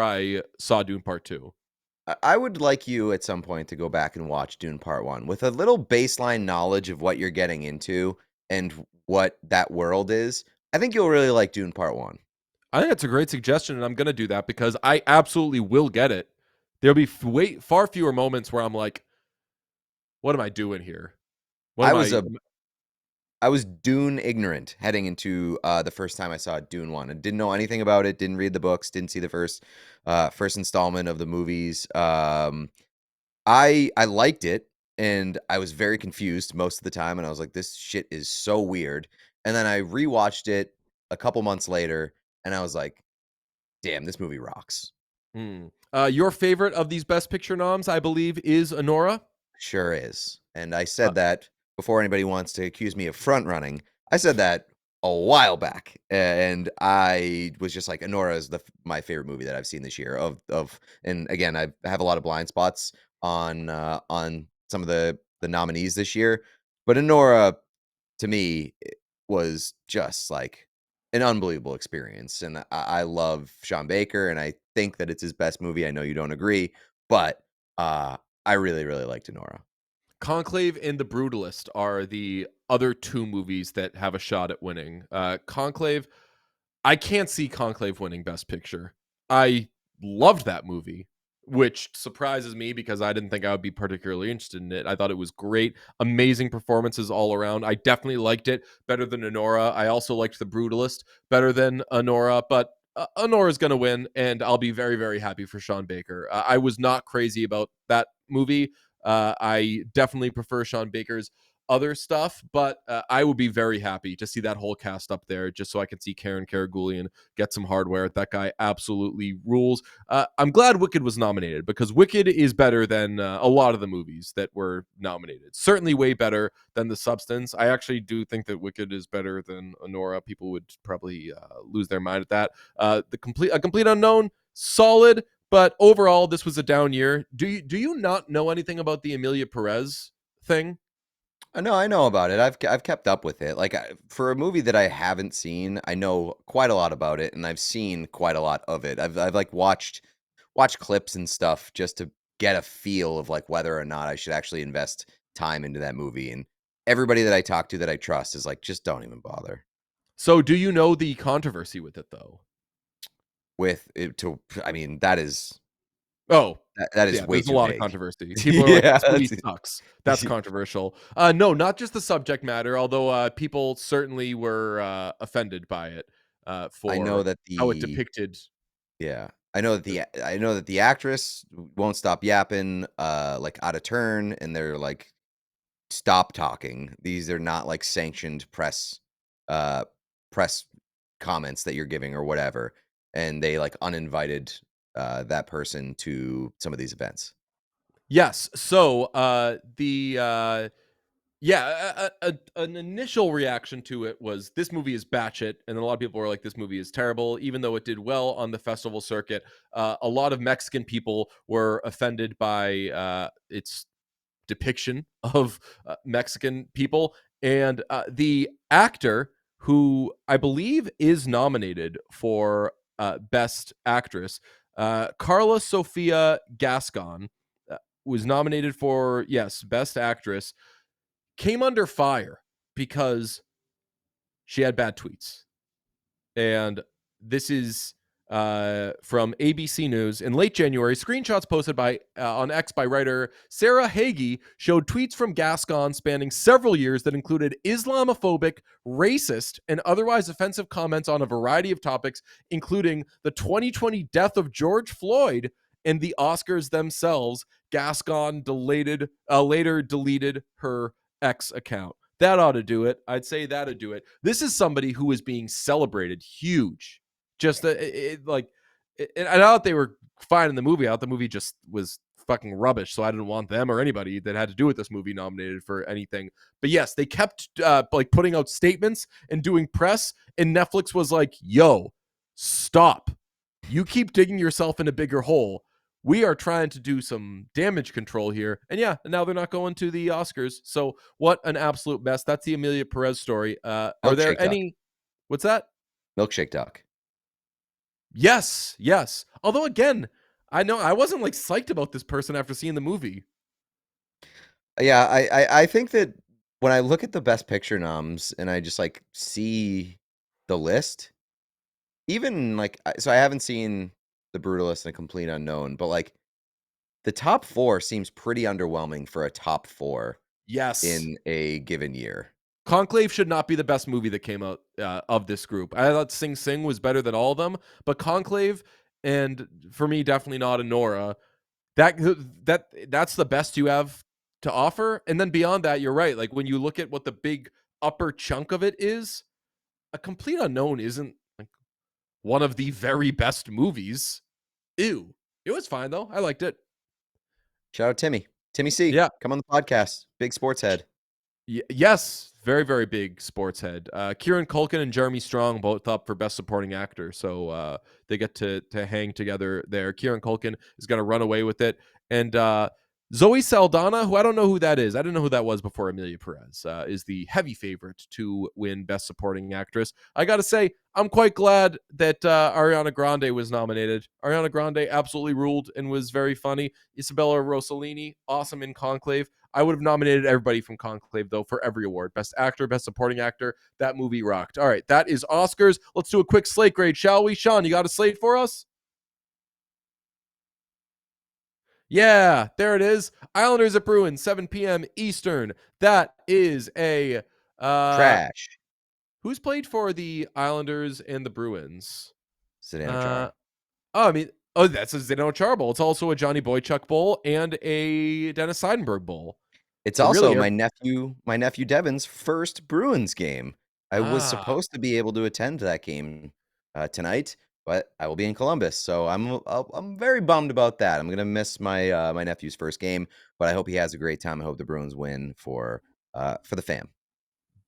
I saw Dune Part 2. I would like you at some point to go back and watch Dune Part 1 with a little baseline knowledge of what you're getting into and what that world is. I think you'll really like Dune Part 1. I think that's a great suggestion, and I'm going to do that because I absolutely will get it. There'll be far fewer moments where I'm like, what am I doing here? I was Dune ignorant heading into the first time I saw Dune 1. I didn't know anything about it, didn't read the books, didn't see the first installment of the movies. I liked it, and I was very confused most of the time, and I was like, this shit is so weird. And then I rewatched it a couple months later, and I was like, damn, this movie rocks. Your favorite of these Best Picture noms, I believe, is Honora? Sure is. And I said that before anybody wants to accuse me of front running. I said that a while back, and I was just like, Honora is my favorite movie that I've seen this year. And again, I have a lot of blind spots on some of the nominees this year, but Honora, to me, was just like an unbelievable experience. And I love Sean Baker, and I think that it's his best movie. I know you don't agree, but I really, really liked Honora. Conclave and The Brutalist are the other 2 movies that have a shot at winning. Conclave, I can't see Conclave winning Best Picture. I loved that movie, which surprises me because I didn't think I would be particularly interested in it. I thought it was great. Amazing performances all around. I definitely liked it better than Honora. I also liked The Brutalist better than Honora, but Honora's going to win, and I'll be very, very happy for Sean Baker. I was not crazy about that movie. I definitely prefer Sean Baker's other stuff, but I would be very happy to see that whole cast up there just so I can see Karen Karagulian get some hardware. That guy absolutely rules. I'm glad Wicked was nominated because Wicked is better than a lot of the movies that were nominated. Certainly way better than The Substance. I actually do think that Wicked is better than Anora. People would probably lose their mind at that. A Complete Unknown, solid, but overall this was a down year. Do you not know anything about the Emilia Perez thing? No, I know about it. I've kept up with it. Like for a movie that I haven't seen, I know quite a lot about it, and I've seen quite a lot of it. I've like watched clips and stuff just to get a feel of like whether or not I should actually invest time into that movie. And everybody that I talk to that I trust is like, just don't even bother So do you know the controversy with it though? with it. I mean, that is Oh, that is yeah, way there's a too lot of vague. controversy. People are like, Yeah, this movie sucks. That's controversial. No, not just the subject matter, although people certainly were offended by it I know for that how it the depicted. yeah. I know that the actress won't stop yapping, like out of turn, and they're like, stop talking. These are not like sanctioned uh, press comments that you're giving or whatever. And they like uninvited that person to some of these events. Yes. So an initial reaction to it was this movie is batshit, and then a lot of people were like, this movie is terrible, even though it did well on the festival circuit. A lot of Mexican people were offended by its depiction of Mexican people, and the actor who I believe is nominated for Best Actress, Carla Sofia Gascon, was nominated for Best Actress, came under fire because she had bad tweets. And this is from ABC News. In late January, screenshots posted by on X by writer Sarah Hagi showed tweets from Gascon spanning several years that included Islamophobic, racist, and otherwise offensive comments on a variety of topics, including the 2020 death of George Floyd and the Oscars themselves. Gascon later deleted her X account. That ought to do it. I'd say that'd do it. This is somebody who is being celebrated huge. Just and I thought they were fine in the movie. I thought the movie just was fucking rubbish, so I didn't want them or anybody that had to do with this movie nominated for anything. But yes, they kept like putting out statements and doing press, and Netflix was like, "Yo, stop! You keep digging yourself in a bigger hole. We are trying to do some damage control here." And now they're not going to the Oscars. So what an absolute mess. That's the Emilia Perez story. Are there Milkshake Duck. any? What's that? Milkshake Duck. Yes. Although again, I know I wasn't like psyched about this person after seeing the movie. Yeah, I think that when I look at the Best Picture noms and I just like see the list, even like so I haven't seen The Brutalist and A Complete Unknown, but like the top 4 seems pretty underwhelming for a top 4 Yes. in a given year. Conclave should not be the best movie that came out of this group. I thought Sing Sing was better than all of them, but Conclave, and for me, definitely not Anora. That's the best you have to offer. And then beyond that, you're right. Like when you look at what the big upper chunk of it is, A Complete Unknown isn't like one of the very best movies. Ew. It was fine though. I liked it. Shout out Timmy C. Yeah. Come on the podcast. Big sports head. Yes, very, very big sports head. Kieran Culkin and Jeremy Strong both up for Best Supporting Actor, so they get to hang together there. Kieran Culkin is going to run away with it, and Zoe Saldana, who I don't know who that is. I didn't know who that was before Emilia Perez, is the heavy favorite to win Best Supporting Actress. I got to say, I'm quite glad that Ariana Grande was nominated. Ariana Grande absolutely ruled and was very funny. Isabella Rossellini, awesome in Conclave. I would have nominated everybody from Conclave, though, for every award. Best Actor, Best Supporting Actor. That movie rocked. All right, that is Oscars. Let's do a quick slate grade, shall we? Sean, you got a slate for us? Yeah, there it is. Islanders at Bruins, 7 p.m. Eastern. That is a... Trash. Who's played for the Islanders and the Bruins? Zdeno Chara. That's a Zdeno Chara Bowl. It's also a Johnny Boychuk Bowl and a Dennis Seidenberg Bowl. It's So also really, my nephew Devin's first Bruins game. I was ah, supposed to be able to attend that game tonight, but I will be in Columbus, so I'm very bummed about that. I'm gonna miss my my nephew's first game, but I hope he has a great time. I hope the Bruins win for the fam.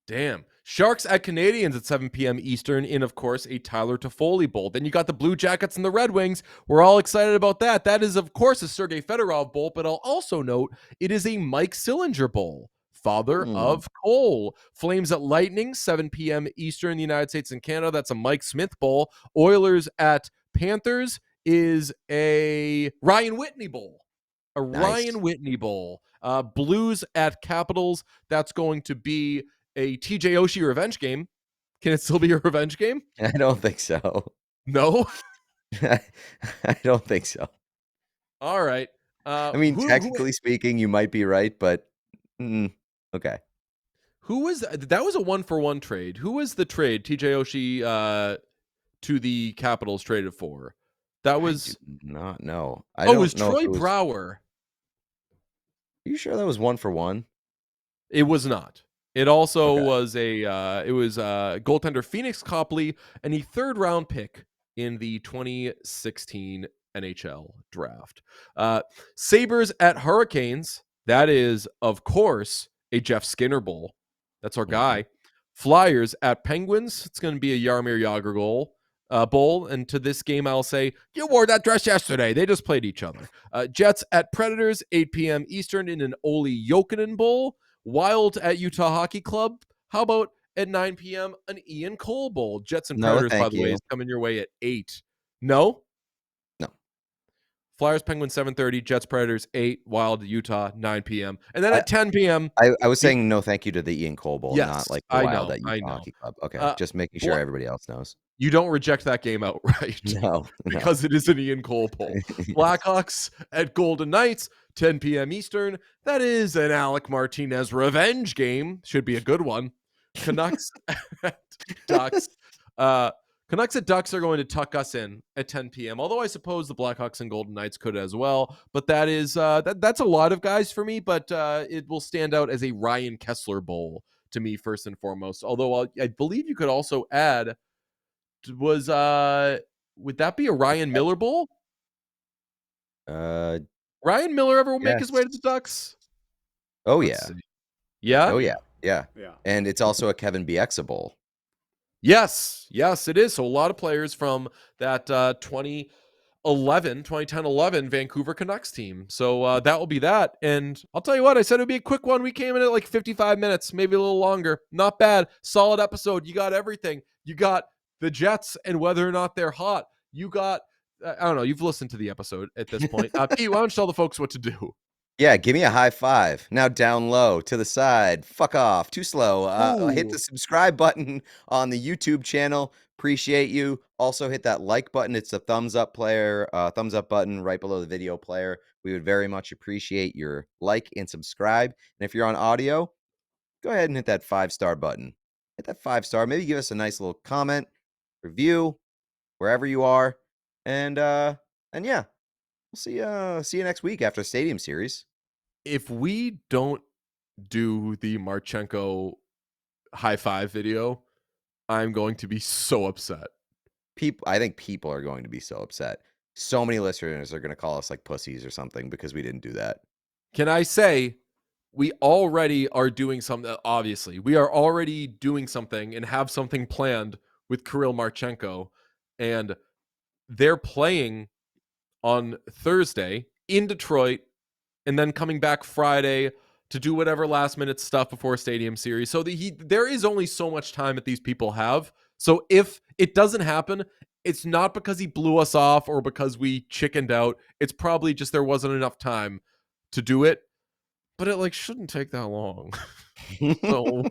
damn. Sharks at Canadians at 7 p.m. Eastern in, of course, a Tyler Toffoli Bowl. Then you got the Blue Jackets and the Red Wings. We're all excited about that. That is, of course, a Sergei Fedorov Bowl, but I'll also note it is a Mike Sillinger Bowl, father Hmm. of Cole. Flames at Lightning, 7 p.m. Eastern in the United States and Canada. That's a Mike Smith Bowl. Oilers at Panthers is a Ryan Whitney Bowl. A Nice. Ryan Whitney Bowl. Blues at Capitals. That's going to be a TJ Oshie revenge game. Can it still be a revenge game? I don't think so. No. I don't think so. All right. I mean, technically speaking, you might be right, but okay. Who was that? Was a 1-for-1 trade. Who was the trade TJ Oshie to the Capitals traded for? That I do was not know. I it was don't know if Troy it was. Are Brouwer. you sure that was 1-for-1? It was not. It also Okay. was a goaltender Phoenix Copley and a 3rd round pick in the 2016 NHL draft. Sabres at Hurricanes. That is, of course, a Jeff Skinner Bowl. That's our guy. Flyers at Penguins. It's going to be a Jaromir Jagr bowl. And to this game, I'll say, you wore that dress yesterday. They just played each other. Jets at Predators, 8 p.m. Eastern in an Olli Jokinen Bowl. Wild at Utah Hockey Club. How about at 9 p.m. an Ian Cole Bowl? Jets and No, Predators, by thank the way, you. is coming your way at 8. No? No. Flyers, Penguins, 7:30. Jets, Predators, 8. Wild, Utah, 9 p.m. And then at 10 p.m. I was saying no thank you to the Ian Cole Bowl, Yes, not like the I Wild know, at I Utah know. Hockey Club. Okay, just making sure everybody else knows. You don't reject that game outright. No, because it is an Ian Cole Bowl. Yes. Blackhawks at Golden Knights, 10 p.m. Eastern. That is an Alec Martinez revenge game. Should be a good one. Canucks at Ducks. Canucks at Ducks are going to tuck us in at 10 p.m. Although I suppose the Blackhawks and Golden Knights could as well. But that is that's a lot of guys for me. But it will stand out as a Ryan Kessler Bowl to me first and foremost. Although I believe you could also add would that be a Ryan Miller Bowl? Ryan Miller ever make his way to the Yes. Ducks? Oh Let's yeah. see. Yeah? Oh yeah. Yeah. Yeah. And it's also a Kevin Bieksa Bowl. Yes, it is. So a lot of players from that 2010-11 Vancouver Canucks team. So that will be that. And I'll tell you what, I said it would be a quick one. We came in at like 55 minutes, maybe a little longer. Not bad. Solid episode. You got everything. You got the Jets and whether or not they're hot. You got, I don't know, you've listened to the episode at this point. Pete, why don't you tell the folks what to do? Yeah, give me a high five. Now down low, to the side, fuck off, too slow. Hit Ooh. the subscribe button on the YouTube channel. Appreciate you. Also hit that like button. It's the thumbs up button right below the video player. We would very much appreciate your like and subscribe. And if you're on audio, go ahead and hit that 5-star button. Hit that 5-star. Maybe give us a nice little comment, review, wherever you are. And yeah, we'll see you next week after the Stadium Series. If we don't do the Marchenko high five video, I'm going to be so upset. I think people are going to be so upset. So many listeners are going to call us like pussies or something because we didn't do that. Can I say we already are doing something? Obviously, we are already doing something and have something planned with Kirill Marchenko, and they're playing on Thursday in Detroit and then coming back Friday to do whatever last minute stuff before Stadium Series. So there is only so much time that these people have. So if it doesn't happen, it's not because he blew us off or because we chickened out. It's probably just there wasn't enough time to do it. But it shouldn't take that long. So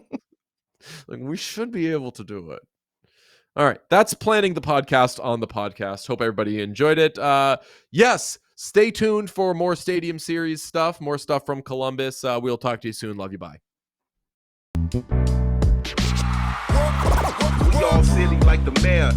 we should be able to do it. All right, that's planning the podcast on the podcast. Hope everybody enjoyed it. Yes, stay tuned for more Stadium Series stuff, more stuff from Columbus. We'll talk to you soon. Love you. Bye. We all silly like the mayor.